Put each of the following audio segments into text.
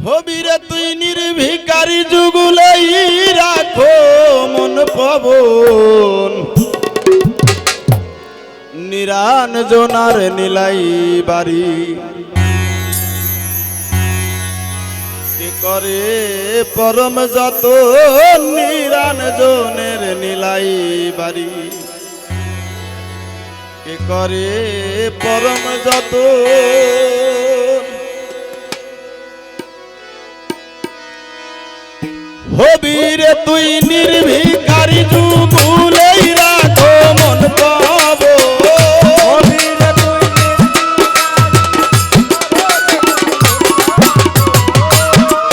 হবিরে তুই নির্ভিকারী যুগুলেই রাখো মন পবন নিরান জোনার নীলাই বাড়ি কে করে পরম যত নিরান জনের নীলাই বাড়ি কে করে পরম যত হবিরে তুই নির্ভিকারী যুগুলেই রাখো মন পবন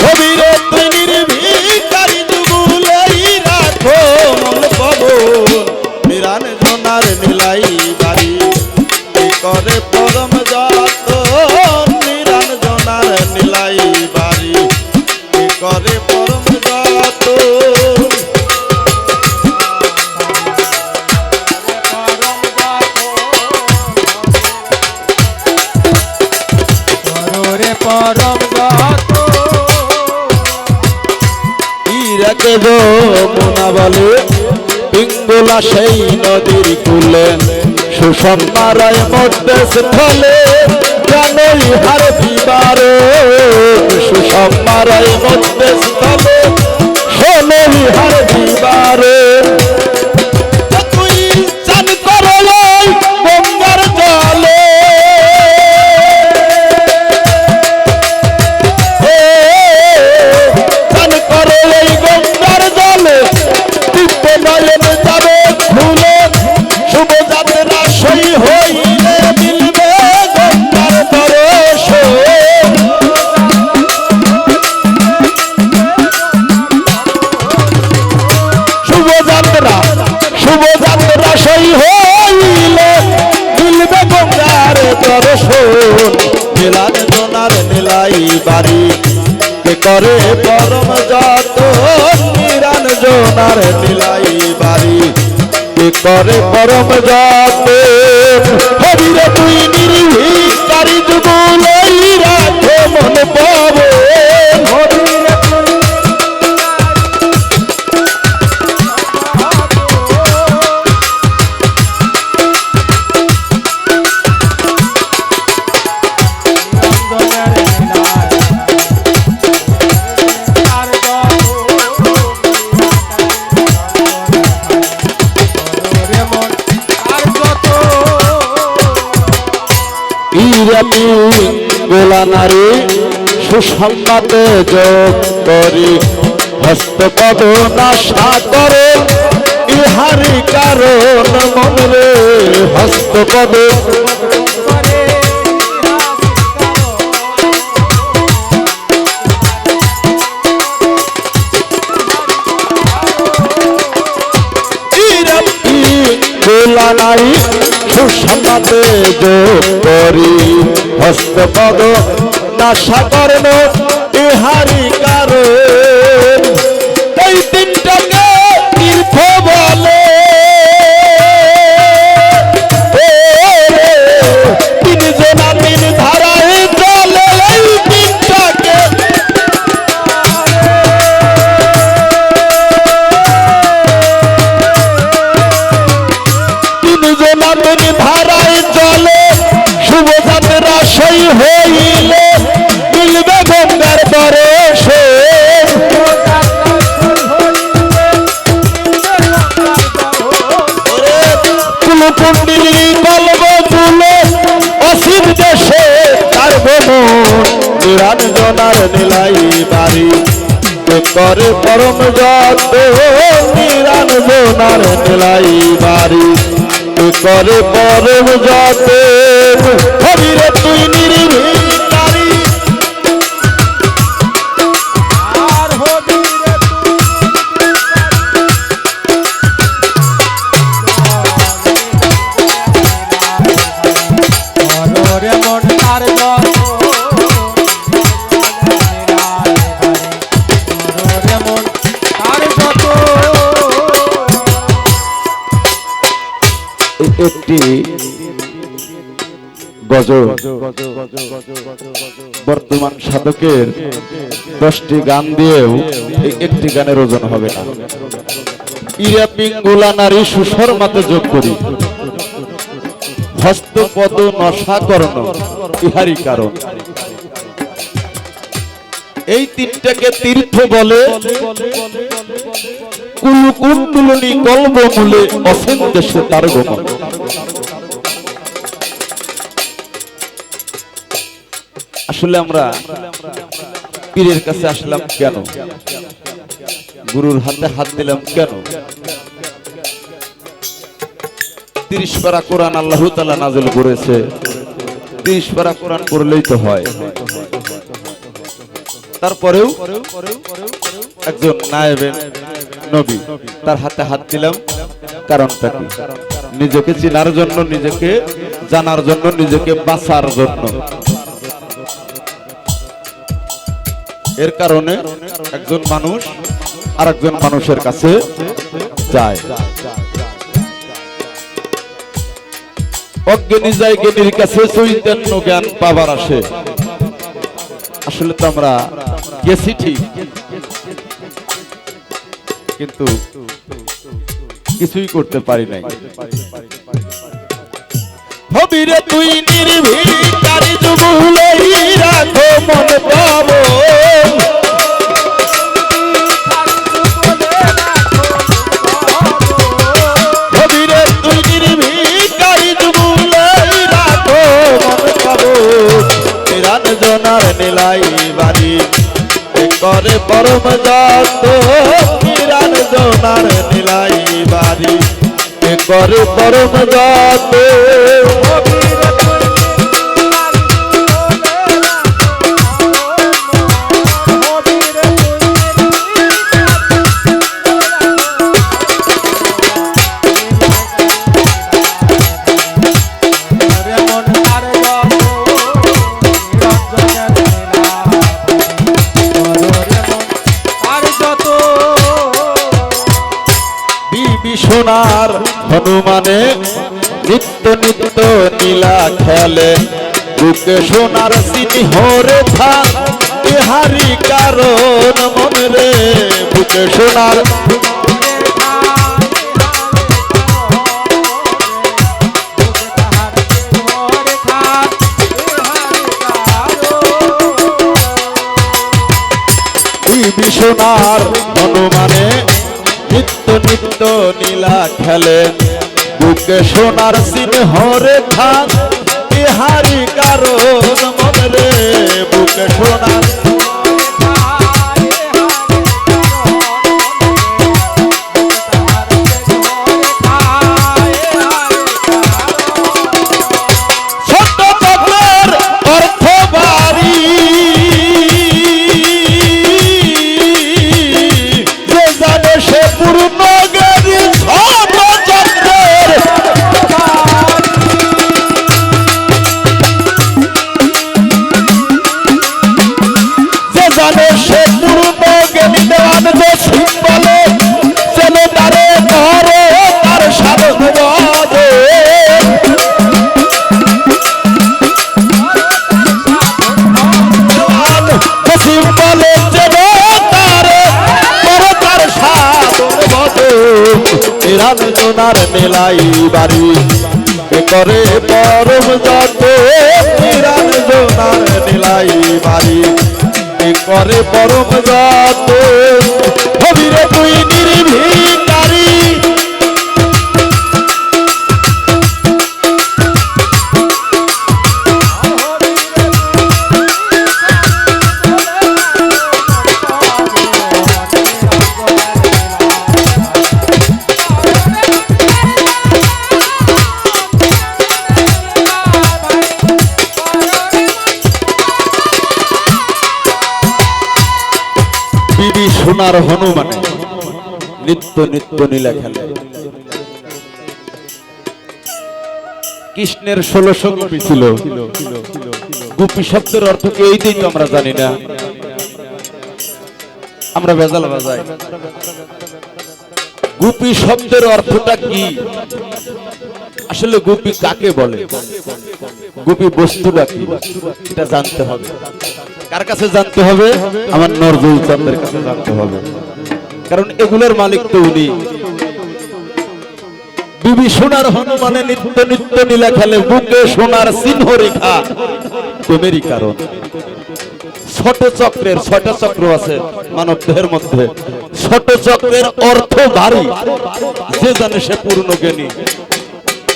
হবিরে তুই নির্ভিকারী যুগুলেই রাখো মন পবন নিরান জোনার নীলাই বাড়ি কি করে পরম যত নিরান জোনার নীলাই বাড়ি কি করে পরম যত পরম যত ইরাকে যমুনা বলে পিঙ্গলা সেই নদীর কূলে সুষমারায় মধ্যে স্থলে জানো ইহার বিবারে সুষমারায় মধ্যে স্থলে শোনো ইহার বিবারে তুই চান করো গঙ্গার জলে চান করো এই গঙ্গার জলে দিব্য নয়ন যাবে খুলে শুভ যাত্রা সই হইলে মিলবে গঙ্গার পরশ শুভ যাত্রা সই হইলে মিলবে গঙ্গার পরশ নীলান জোনার নীলাই বাড়ি কে করে পরম যত নিরান জোনার নীলাই বাড়ি কে করে পরম যত হবিরে তুই নির্ভিকারী যুগুলেই রাখো মন পবন হবিরে গোলা নারী সুসংবাদে যোগ করি হস্তপদ নাশা করে ইহারি কারণ মনরে হস্তপদ গোলা নারী সুসংবাদে যোগ করি হস্তপদ নাশা করেন ইহারি কারণ এই তিনটাকে তীর্থ বলে তিন জনা তিন ধারায় চলে এই তিনটাকে তিন জনা তিন ধারায় চলে শুভ যাত্রা সই হইলে মিলবে গঙ্গার পরশ কুলকুণ্ডলী কলব তুলে অসীম দেশে তার ভ্রমণ নিরান জোনার নীলাই বাড়ি কে করে পরম যত নিরান জোনার নীলাই বাড়ি কে করে পরম যত হবিরে তুই নির্ভিকারী আর হবিরে পররে মন তার যত পররে মন তার যত একটি গজ বর্তমান সাধকের 10টি গান দিয়েও এই একটি গানের ওজন হবে না। ইরা পিঙ্গুলা নারী সুশর্মাতে যোগ করি, হস্তপদ নশাকর্ণ ইহারি কারণ। এই তিনটাকে তীর্থ বলে, কুলকুণ্ডলিনী কল্প মূলে অসীম দেশে তার গমন। আসলে আমরা পীরের কাছে আসলাম কেন, গুরুর হাতে হাত দিলাম কেন? 30 পারা কোরআন আল্লাহ তাআলা নাযিল করেছে, 30 পারা কোরআন পড়লেই তো হয়। তারপরেও একজন নায়েবে নবী, তার হাতে হাত দিলাম কারণটা কি? নিজেকে চেনার জন্য, নিজেকে জানার জন্য, নিজেকে বাঁচার জন্য। এর কারণে একজন মানুষ আর একজন মানুষের কাছে যায়। অজ্ঞানী যায় জ্ঞানীর কাছে, চৈতন্য জ্ঞান পাবার আসে। আসলে তো আমরা গেছি ঠিক, কিন্তু কিছুই করতে পারি নাই। হবিরে তুই নির্ভীকারী যুবলেই রাখো মন পাবো, হবিরে তুই নির্ভীকারী যুবলেই রাখো মন পাবো। নিরঞ্জনার নীলাই বাড়ি করে পরম যত, নিরঞ্জনার নীলাই বাড়ি করে পরম যত। সোনার হনুমানে নিত্য নিত্য নীলা খেলে, বুকে সোনার সিংহরে থাক ইহারি কারণ মন রে। বুকে সোনার সোনার হনুমানে নিত্য নিত্য নীলা খেলে, বুকে সোনার সিংহরে থাক ইহারি কারণ মন রে। বুকে সোনার নিরঞ্জনার নীলাই বাড়ি করে পরম যত, নিরঞ্জনার নীলাই বাড়ি করে পরম যত। হবিরে তুই নির্ভীকারী সোনার হনুমানে নিত্য নিত্য নীলা খেলে। কৃষ্ণের 1600 গোপী ছিল। গোপী শব্দের অর্থ কি এইটাই তো আমরা জানি না, আমরা ভেজাল বাজাই। গোপী শব্দের অর্থটা কি? আসলে আসলে গোপী কাকে বলে, গোপী বস্তুটা কি এটা জানতে হবে। কার কাছে জানতে হবে? আমার নজরুল চাঁদের কাছে জানতে হবে, কারণ এগুলোর মালিক তো উনি। বিবি সোনার হনুমানে নিত্য নিত্য নীলা খেলে, বুকে সোনার চিহ্ন রেখা প্রেমেরই কারণ। ছোট চক্রের 6টা চক্র আছে মানব দেহের মধ্যে, ছোট চক্রের অর্থ ভারী, যে জানে সে পূর্ণ জ্ঞানী।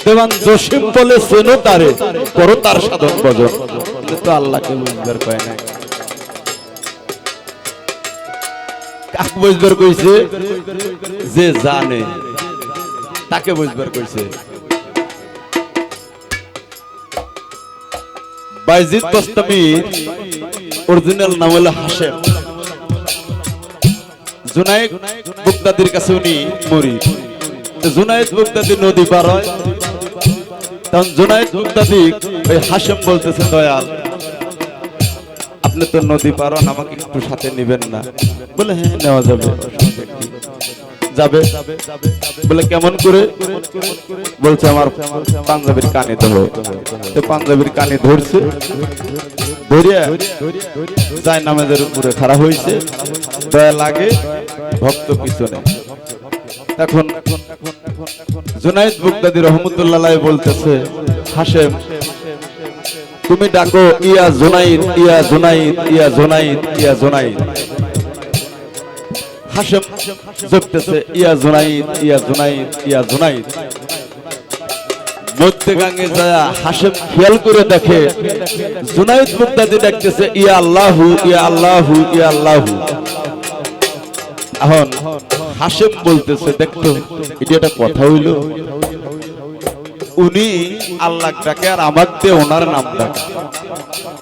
দেওয়ান জসিম বলে চেনো তারে, করো তার সাধন ভজন। তো আল্লাহকে বুঝবার কয় না, কাক বুঝবার কইছে? যে জানে তাকে বুঝবার কইছে। বাইজিদ বাস্তামির অরিজিনাল নাম হলো হাশেম। জুনায়েদ বুগদাদির কাছে উনি মুরিদ। জুনায়েদ বুগদাদি নদী পার হয়, তখন জুনায়েদ বুগদাদি ওই হাশেম বলতেছে, দয়াল আপনি তো নদী পার হন, আমাকে একটু সাথে নেবেন না? বলে হ্যাঁ নেওয়া যাবে। যাবে বলে কেমন করে? বলছে আমার পাঞ্জাবির কানে ধরো। তো পাঞ্জাবির কানে ধরছে, ধরিয়া যায় নামাজের উপরে খাড়া হয়েছে, দয়া লাগে ভক্ত পিছনে। এখন জুনায়েদ বুগদাদি রহমতুল্লাহ বলতেছে, হাশেম তুমি ডাকো ইয়া জুনাইদ, ইয়া জুনাইদ, ইয়া জুনাইদ, ইয়া জুনাইদ। হাশেম জপতেছে ইয়া জুনাইদ, ইয়া জুনাইদ, ইয়া জুনাইদ। মধ্যগাঙ্গে যায় হাশেম খেয়াল করে দেখে জুনাইদ বুগদাদি ডাকতেছে ইয়া আল্লাহু, ইয়া আল্লাহু, ইয়া আল্লাহু। এখন হাশেম বলতেছে, দেখতো এটা একটা কথা হইল, উনি আল্লাহ ডাকে আর আমার দিয়ে ওনার নাম ডাকে,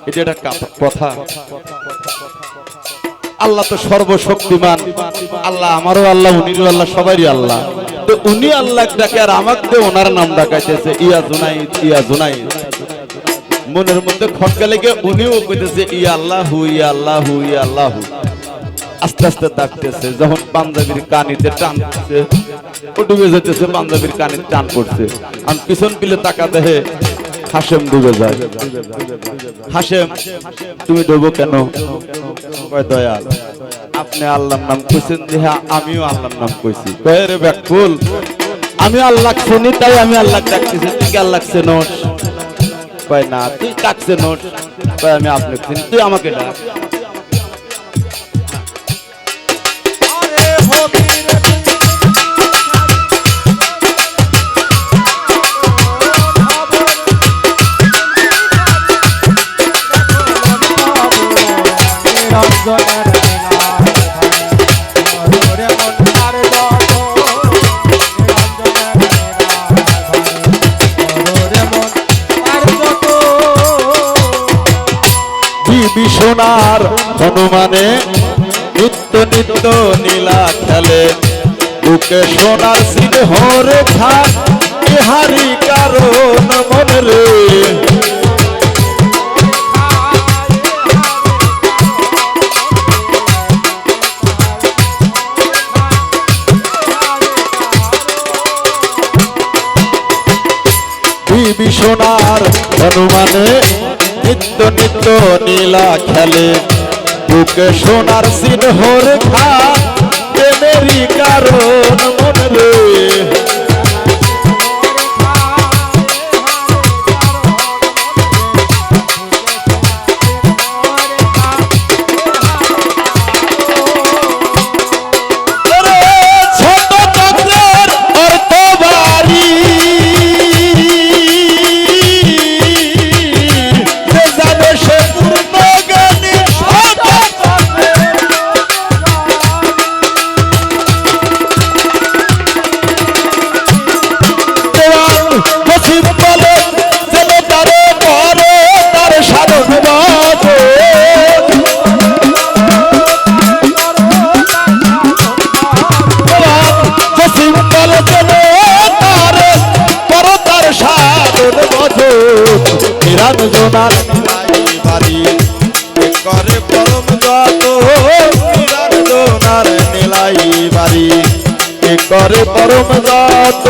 এটা একটা কথা। আল্লাহ তো সর্বশক্তিমান, আল্লাহ আমারও আল্লাহ, উনিরও আল্লাহ, সবারই আল্লাহ। তো উনি আল্লাহ ডাকে আর আমাকে ওনার নাম ডাকাইতেছে ইয়া জুনাইদ, ইয়া জুনাইদ। মনের মধ্যে খটকা লেগে উনিও কইতেছে ইয়া আল্লাহু, ইয়া আল্লাহু, ইয়া আল্লাহু। আস্তে আস্তে ডাকতেছে, যখন পাঞ্জাবির কানিতে টান পড়ছে, ও ডুবে যেতেছে, পাঞ্জাবির কানিতে টান পড়ছে। আর পিছন পিলে তাকা দেখে হাশেম ডুবে যায়। হাশেম তুমি ডুবো কেন? কয় দয়াল আপনি আল্লাহর নাম কইছেন, হ্যাঁ আমিও আল্লাহর নাম কইছি। কয় রে ব্যাকুল, আমি আল্লাহ চিনি তাই আমি আল্লাহ ডাকতেছি, তুই কি আল্লাহ চেনোস? কয় না, তুই কাক চেনোস? কয় আমি আপনাকে চিনি, তুই আমাকে ডাক। সোনার হনুমানে নিত্য নিত্য নীলা খেলে, বুকে সোনার সিংহ রেখা ইহারি কারণ মনে রে। বিবি সোনার হনুমানে নিত্য নিত্য নীলা খেলে, বুকে সোনার সিংহ রেখা প্রেমেরই কারণ মনে রে। নিরঞ্জনার বাড়ি করে পরম যত, নিরঞ্জনার নিলাই বাড়ি করে পরম যত।